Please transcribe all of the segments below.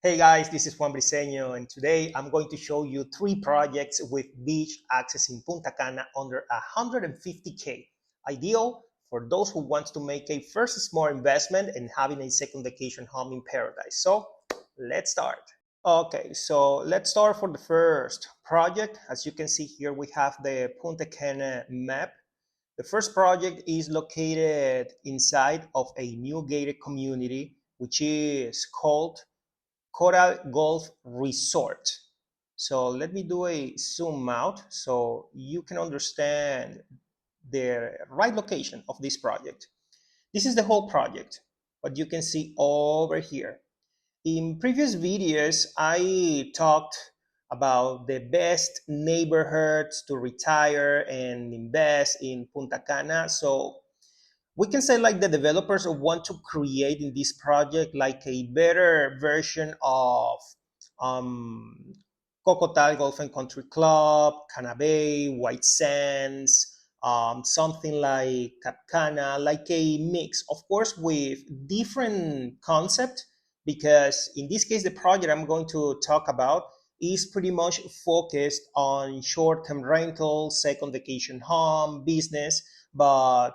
Hey guys, this is Juan Briseño, and today I'm going to show you three projects with beach access in Punta Cana under 150K. Ideal for those who want to make a first small investment and having a second vacation home in paradise. So let's start. Okay, so let's start for the first project. As you can see here, we have the Punta Cana map. The first project is located inside of a new gated community, which is called Coral Golf Resort. So let me do a zoom out so you can understand the right location of this project. This is the whole project, what you can see over here. In previous videos, I talked about the best neighborhoods to retire and invest in Punta Cana. So we can say like the developers want to create in this project like a better version of um, Cocotal Golf and Country Club, Cana Bay, White Sands, something like Capcana, like a mix, of course, with different concept, because in this case, the project I'm going to talk about is pretty much focused on short-term rental, second vacation home, business, but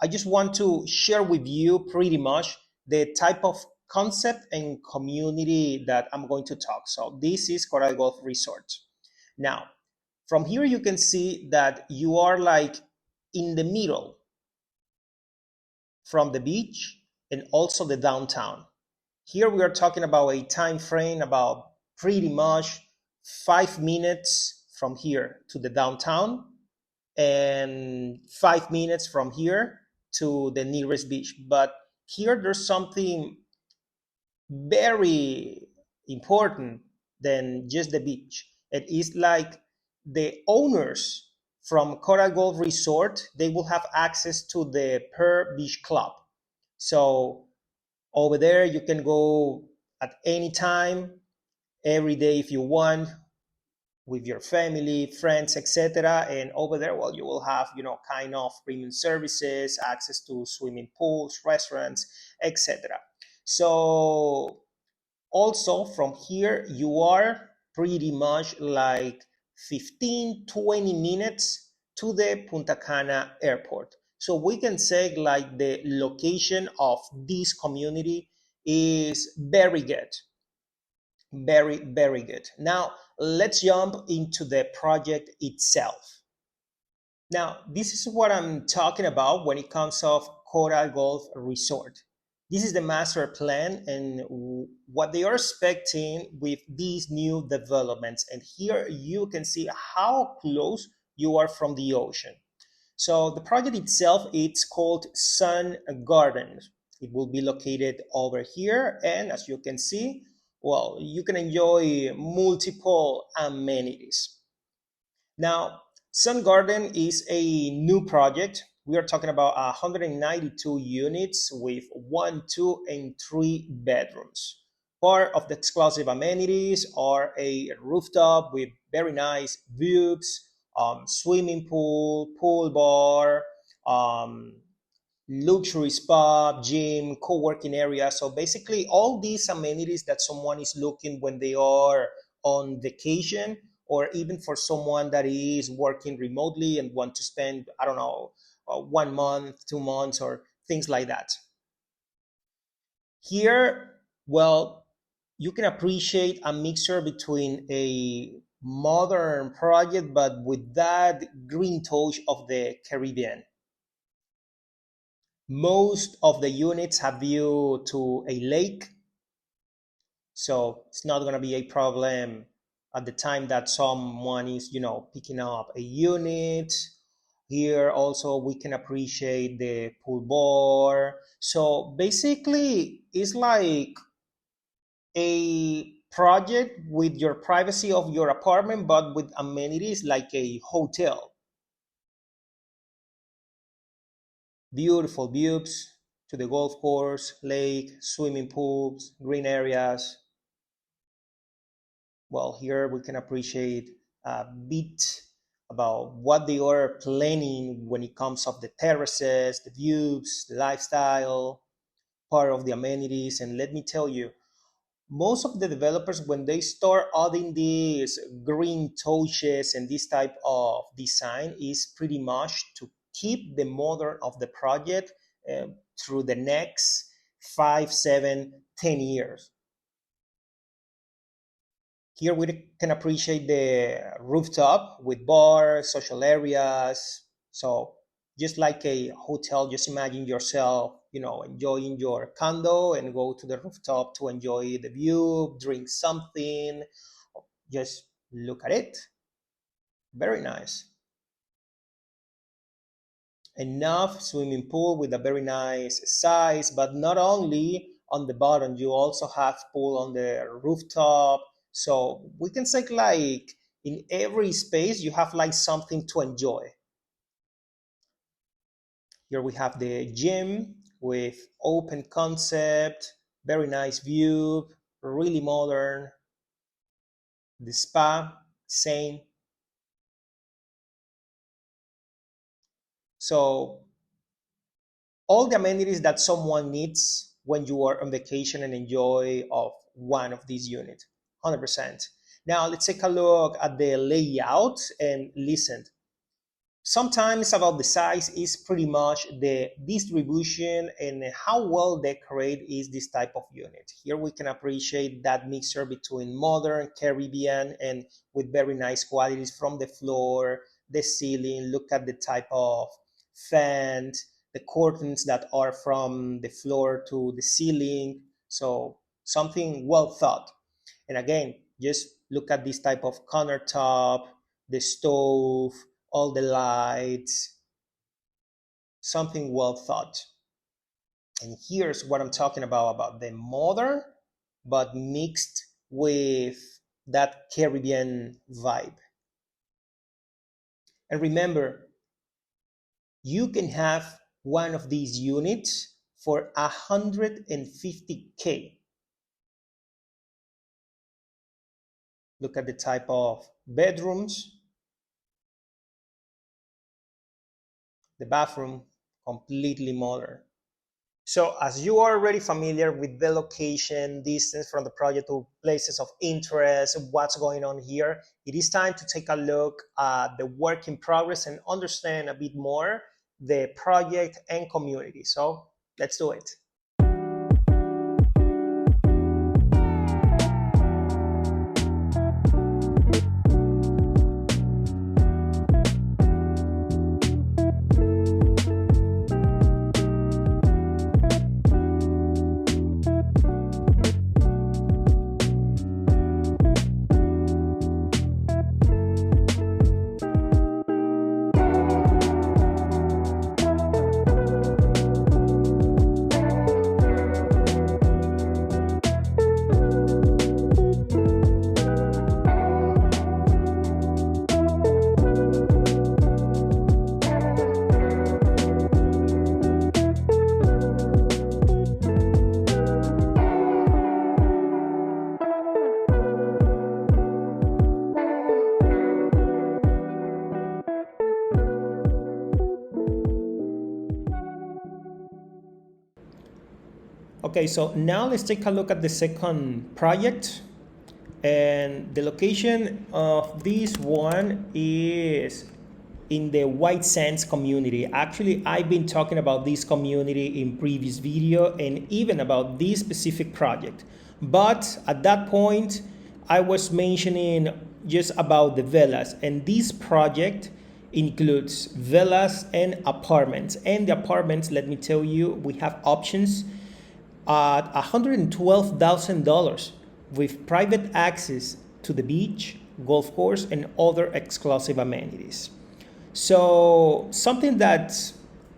I just want to share with you pretty much the type of concept and community that I'm going to talk. So this is Coral Golf Resort. Now, from here you can see that you are like in the middle from the beach and also the downtown. Here we are talking about a time frame about pretty much 5 minutes from here to the downtown and 5 minutes from here to the nearest beach. But here there's something very important than just the beach. It is like the owners from Coral Golf Resort, they will have access to the Per Beach Club. So over there, you can go at any time, every day if you want, with your family, friends, etc. And over there, well, you will have, kind of premium services, access to swimming pools, restaurants, etc. So also from here, you are pretty much like 15, 20 minutes to the Punta Cana airport. So we can say like the location of this community is very good. Very, very good. Now, let's jump into the project itself. Now, this is what I'm talking about when it comes of Coral Golf Resort. This is the master plan and what they are expecting with these new developments. And here you can see how close you are from the ocean. So the project itself, it's called Sun Garden. It will be located over here. And as you can see, well, you can enjoy multiple amenities. Now, Sun Garden is a new project. We are talking about 192 units with 1, 2, and 3 bedrooms. Part of the exclusive amenities are a rooftop with very nice views, swimming pool, pool bar, um, luxury spa, gym, co-working area. So basically all these amenities that someone is looking when they are on vacation, or even for someone that is working remotely and want to spend, I don't know, 1 month, 2 months, or things like that. Here, well, you can appreciate a mixture between a modern project, but with that green touch of the Caribbean. Most of the units have view to a lake, so it's not going to be a problem at the time that someone is, picking up a unit. Here also we can appreciate the pool bar. So basically, it's like a project with your privacy of your apartment, but with amenities like a hotel. Beautiful views to the golf course, lake, swimming pools, green areas. Well, here we can appreciate a bit about what they are planning when it comes of the terraces, the views, the lifestyle, part of the amenities. And let me tell you, most of the developers, when they start adding these green touches and this type of design, is pretty much to keep the modern of the project uh, through the next 5, 7, 10 years. Here we can appreciate the rooftop with bars, social areas. So just like a hotel, just imagine yourself, enjoying your condo and go to the rooftop to enjoy the view, drink something, just look at it. Very nice. Enough swimming pool with a very nice size, but not only on the bottom, you also have pool on the rooftop. So we can say like in every space you have like something to enjoy. Here we have the gym with open concept, very nice view, really modern. The spa, same. So all the amenities that someone needs when you are on vacation and enjoy of one of these units, 100%. Now let's take a look at the layout and listen. Sometimes about the size is pretty much the distribution and how well decorated is this type of unit. Here we can appreciate that mixture between modern, Caribbean, and with very nice qualities from the floor, the ceiling. Look at the type of fan, the curtains that are from the floor to the ceiling. So something well thought. And again, just look at this type of countertop, the stove, all the lights, something well thought. And here's what I'm talking about the modern, but mixed with that Caribbean vibe. And remember, you can have one of these units for 150K. Look at the type of bedrooms. The bathroom, completely modern. So as you are already familiar with the location, distance from the project to places of interest, what's going on here, it is time to take a look at the work in progress and understand a bit more the project and community. So let's do it. Okay, so now let's take a look at the second project. And the location of this one is in the White Sands community. Actually, I've been talking about this community in previous video and even about this specific project. But at that point, I was mentioning just about the villas, and this project includes villas and apartments. And the apartments, let me tell you, we have options at $112,000 with private access to the beach, golf course, and other exclusive amenities. So something that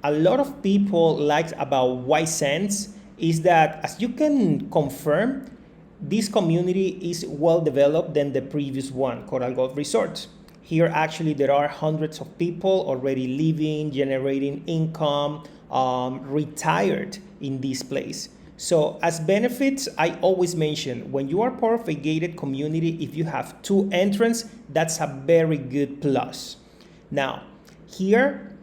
a lot of people like about White Sands is that, as you can confirm, this community is well developed than the previous one, Coral Golf Resort. Here actually there are hundreds of people already living, generating income, retired in this place. So as benefits, I always mention when you are part of a gated community, if you have 2 entrances, that's a very good plus. Now, here,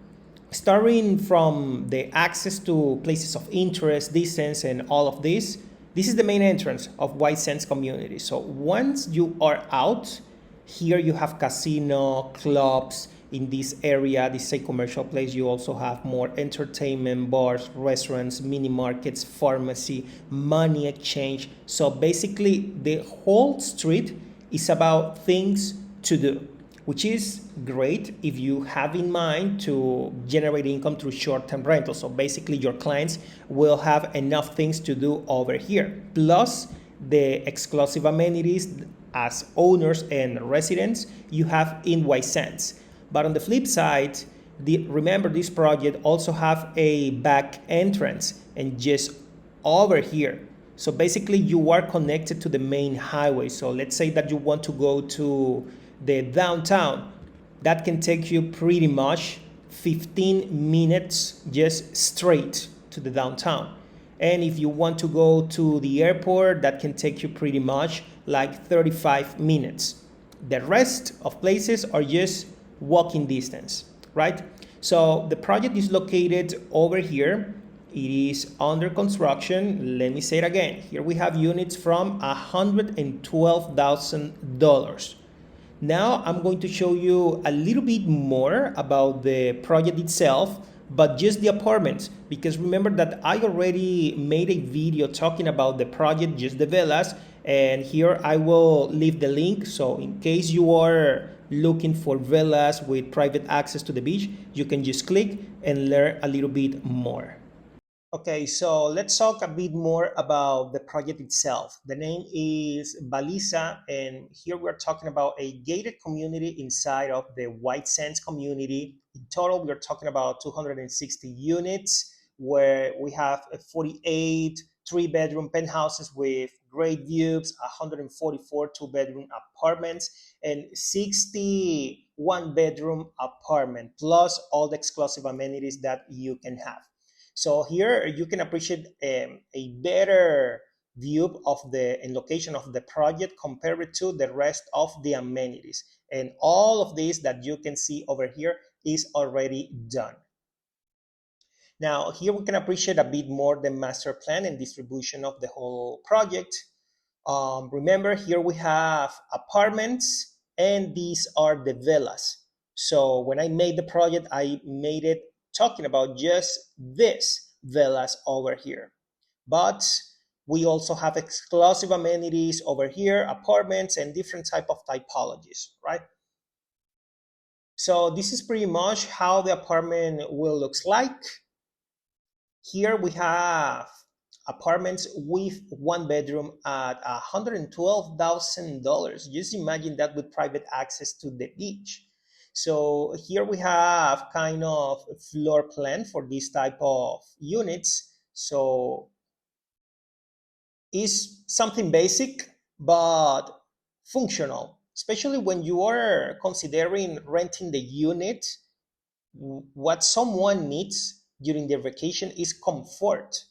starting from the access to places of interest, distance, and all of this, This is the main entrance of White Sands community. So once you are out, here you have casino, clubs in this area. This is a commercial place. You also have more entertainment, bars, restaurants, mini markets, pharmacy, money exchange. So basically the whole street is about things to do, which is great if you have in mind to generate income through short-term rentals. So basically your clients will have enough things to do over here, plus the exclusive amenities as owners and residents you have in White Sands. But on the flip side, remember this project also have a back entrance and just over here. So basically you are connected to the main highway. So let's say that you want to go to the downtown. That can take you pretty much 15 minutes just straight to the downtown. And if you want to go to the airport, that can take you pretty much like 35 minutes. The rest of places are just walking distance, right? So the project is located over here. It is under construction. Let me say it again. Here we have units from $112,000. Now I'm going to show you a little bit more about the project itself, but just the apartments, because remember that I already made a video talking about the project, just the villas, and here I will leave the link. So in case you are looking for villas with private access to the beach, you can just click and learn a little bit more. Okay, so let's talk a bit more about the project itself. The name is Baliza, and here we're talking about a gated community inside of the White Sands community. In total, we're talking about 260 units, where we have 48 three-bedroom penthouses with great views, 144 two-bedroom apartments, and 60 one-bedroom apartment, plus all the exclusive amenities that you can have. So here you can appreciate a better view of the and location of the project compared to the rest of the amenities. And all of this that you can see over here is already done. Now here we can appreciate a bit more the master plan and distribution of the whole project. Remember, here we have apartments and these are the villas. So when I made the project, I made it talking about just this villas over here. But we also have exclusive amenities over here, apartments and different type of typologies, right? So this is pretty much how the apartment will looks like. Here we have apartments with one bedroom at $112,000. Just imagine that with private access to the beach. So here we have kind of a floor plan for this type of units. So it's something basic but functional, especially when you are considering renting the unit. What someone needs during their vacation is comfort.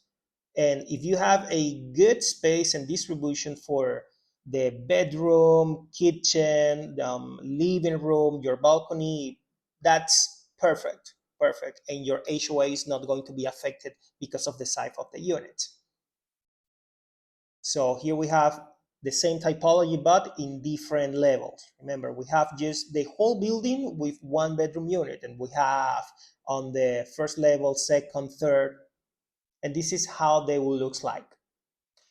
And if you have a good space and distribution for the bedroom, kitchen, living room, your balcony, that's perfect, perfect. And your HOA is not going to be affected because of the size of the unit. So here we have the same typology, but in different levels. Remember, we have just the whole building with one bedroom unit, and we have on the first level, second, third, and this is how they will look like.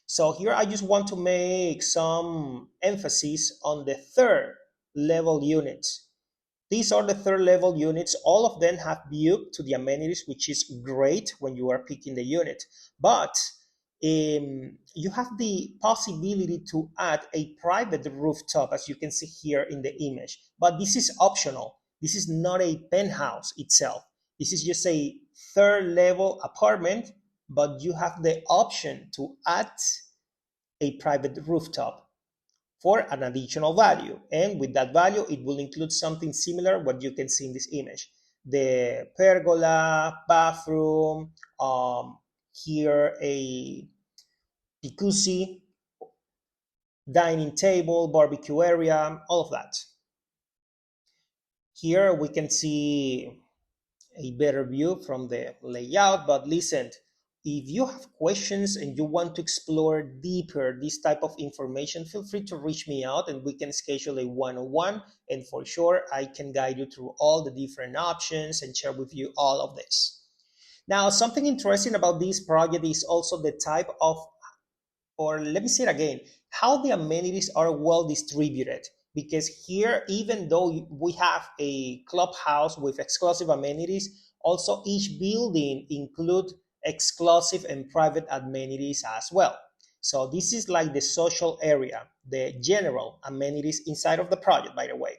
So here I just want to make some emphasis on the third level units. These are the third level units. All of them have view to the amenities, which is great when you are picking the unit. But you have the possibility to add a private rooftop, as you can see here in the image. But this is optional. This is not a penthouse itself. This is just a third level apartment, but you have the option to add a private rooftop for an additional value. And with that value, it will include something similar what you can see in this image. The pergola, bathroom, here a jacuzzi, dining table, barbecue area, all of that. Here we can see a better view from the layout, but listen, if you have questions and you want to explore deeper this type of information, feel free to reach me out and we can schedule a one-on-one. And for sure, I can guide you through all the different options and share with you all of this. Now, something interesting about this project is also the type of, or let me say it again, how the amenities are well distributed. Because here, even though we have a clubhouse with exclusive amenities, also each building include exclusive and private amenities as well. So this is like the social area, the general amenities inside of the project, by the way.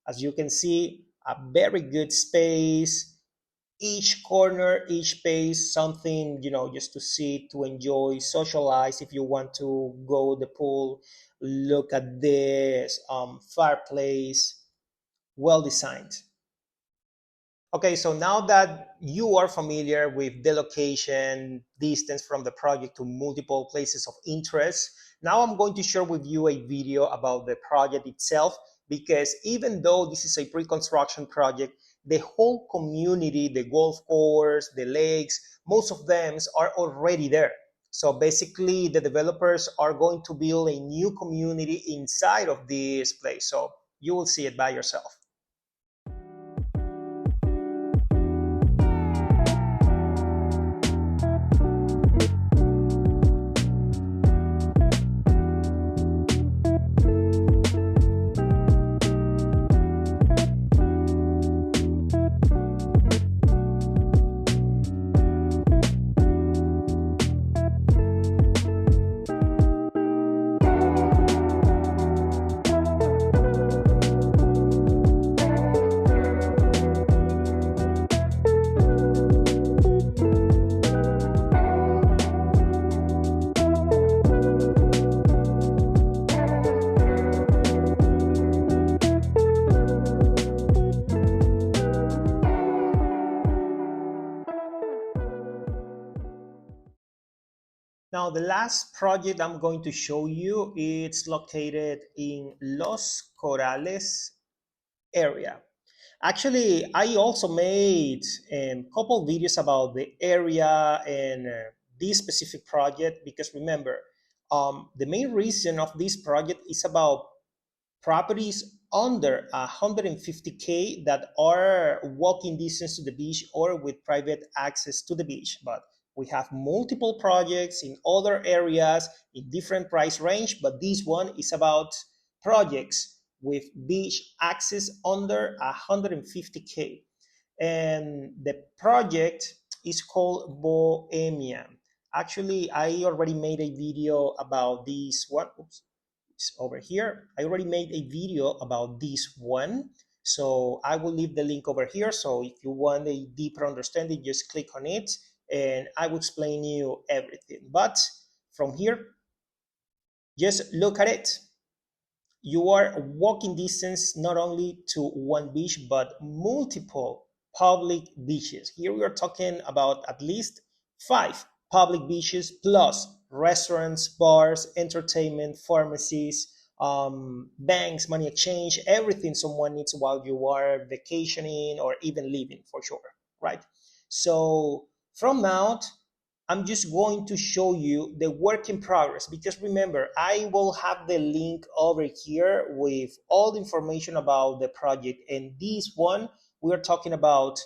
As you can see, a very good space, each corner, each space, something, just to see, to enjoy, socialize. If you want to go the pool, look at this fireplace, well designed. Okay, so now that you are familiar with the location, distance from the project to multiple places of interest, now I'm going to share with you a video about the project itself, because even though this is a pre-construction project, the whole community, the golf course, the lakes, most of them are already there. So basically, the developers are going to build a new community inside of this place. So you will see it by yourself. Now, the last project I'm going to show you, it's located in Los Corrales area. Actually, I also made a couple videos about the area and this specific project, because remember, the main reason of this project is about properties under 150K that are walking distance to the beach or with private access to the beach. But we have multiple projects in other areas in different price range, but this one is about projects with beach access under 150K. And the project is called Bohemia. Actually, I already made a video about this one. Oops, it's over here. I already made a video about this one. So I will leave the link over here. So if you want a deeper understanding, just click on it and I will explain you everything. But from here, just look at it. You are walking distance not only to one beach, but multiple public beaches. Here we are talking about at least 5 public beaches plus restaurants, bars, entertainment, pharmacies, banks, money exchange, everything someone needs while you are vacationing or even living, for sure, right? So from now, I'm just going to show you the work in progress, because remember, I will have the link over here with all the information about the project. And this one, we are talking about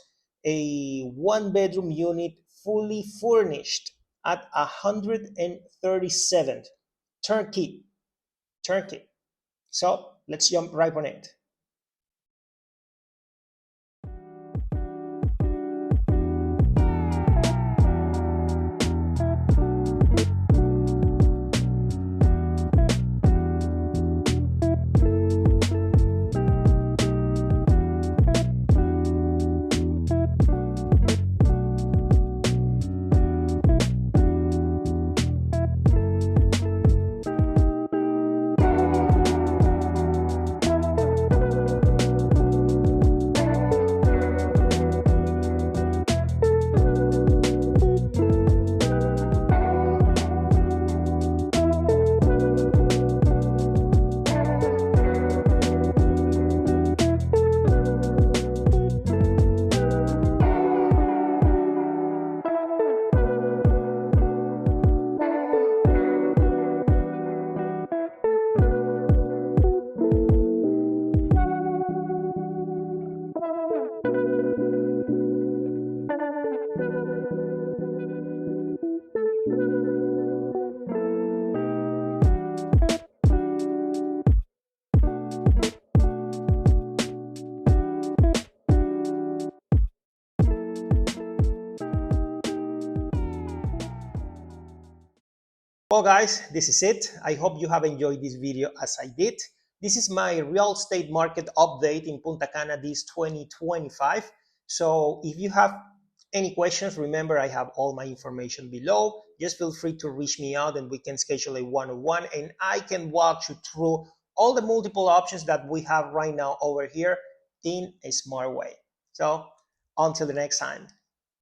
a 1-bedroom unit fully furnished at 137. Turnkey. So let's jump right on it. Well, guys, this is it. I hope you have enjoyed this video as I did. This is my real estate market update in Punta Cana this 2025. So if you have any questions, remember I have all my information below. Just feel free to reach me out and we can schedule a one-on-one and I can walk you through all the multiple options that we have right now over here in a smart way. So until the next time.